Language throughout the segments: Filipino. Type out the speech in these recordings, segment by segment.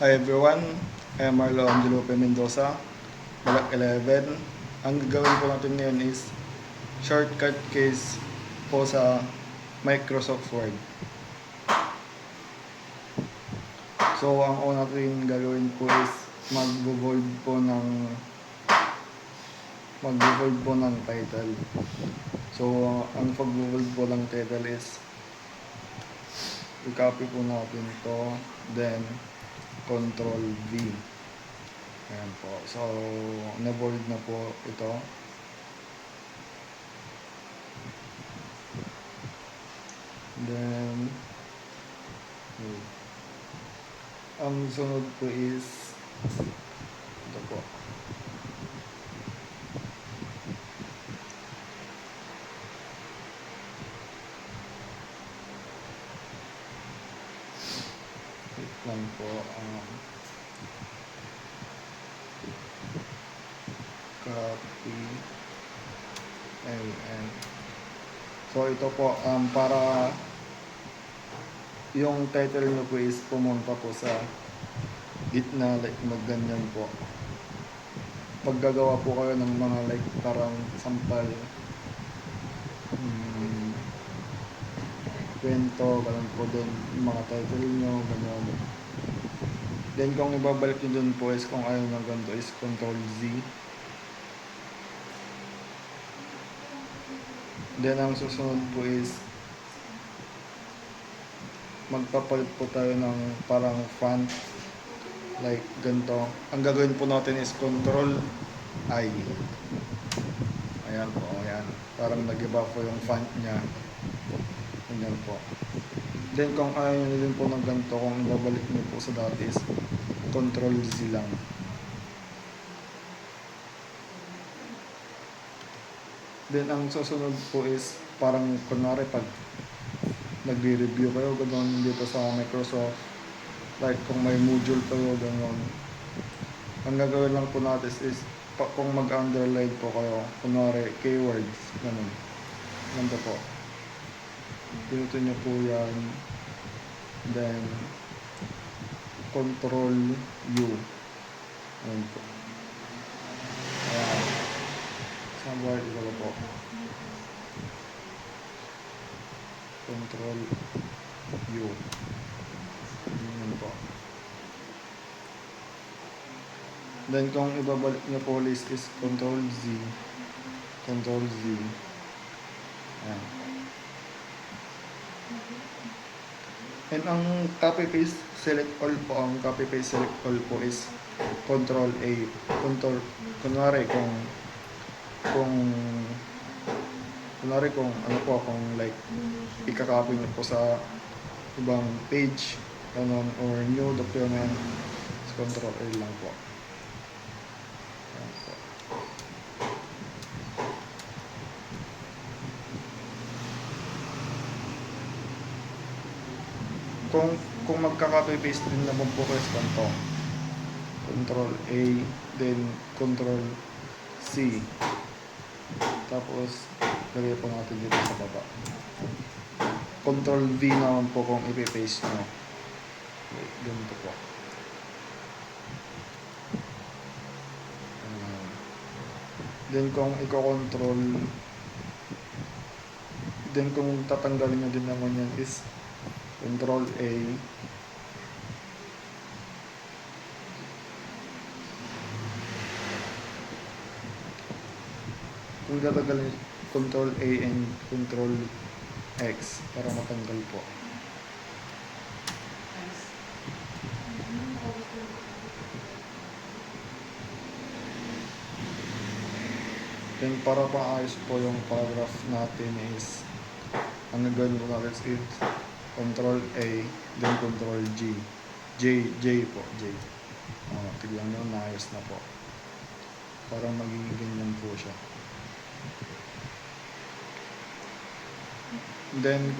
Hi everyone, I am Marlo Angelo P. Mendoza, Balak 11. Ang gagawin po natin ngayon is shortcut case po sa Microsoft Word. So ang una natin gagawin po is mag-bold po ng title. So ang pag-bold po ng title is i-copy po natin to, then Control V. Ayan po. So, na-bold na po ito. Then, ang sunod po is ito po. Wait lang po. Copy. And so ito po para yung title nyo po is pumunta po sa gitna, like magganyan po. Pag gagawa po kayo ng mga like parang sampal kwento, ganun po din yung mga title nyo, ganun. Then kung ibabalik nyo dun po is kung ayaw ng ganito is Control Z. Then ang susunod po is magpapalit po tayo ng parang font like ganito. Ang gagawin po natin is Control I. Ayan po, ayan. Parang nag-iba po yung font nya. Ayan po. Then kung ayaw nyo din po ng ganito, kung babalik nyo po sa dati is Control Z lang. Then ang susunod po is parang kunwari pag nagre-review kayo gano'n dito sa Microsoft, like kung may module kayo gano'n, ang gagawin lang po natin is kung mag-underline po kayo, kunwari keywords gano'n, ganito po, pinuto nyo po yan, then Control U, ayan po, ayan, somewhere dito po, Control U, ayan po. Then kung ibabalik nyo po list is Control Z, Control Z, ayan. And ang copy paste select all po, ang copy paste select all po is Control A. Kunwari kung ano po, kung like ikakopy nyo po sa ibang page ganun, or new document, Control A lang po. Ayan po. Kung magka-copy paste din naman po kayo sa kanto, Control A, then Control C, tapos lagay po natin dito sa baba, Control V naman po kung ipipaste nyo, ganito po. Then kung i-control, then kung tatanggalin nyo din naman yan is Control A, kung tatanggalin Control A and Control X para matanggal po. Then para paayos po yung paragraph natin is ang gagawin po natin is Control A, then Control G. J po, J. Tignan nyo, naayos na po. Parang magiging ganyan po siya. Then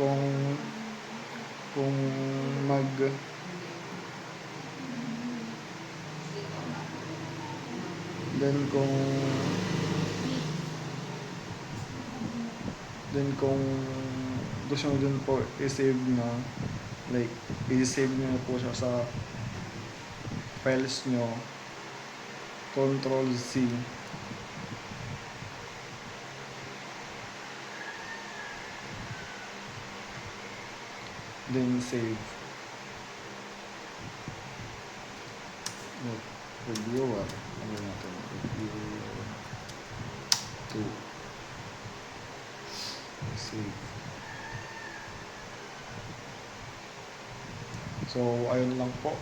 kung gusto nyo dun po i-save na, like i-save nyo po siya sa files nyo, Control C, then save. Reviewer, ano natin, reviewer 2, save. So ayun lang po.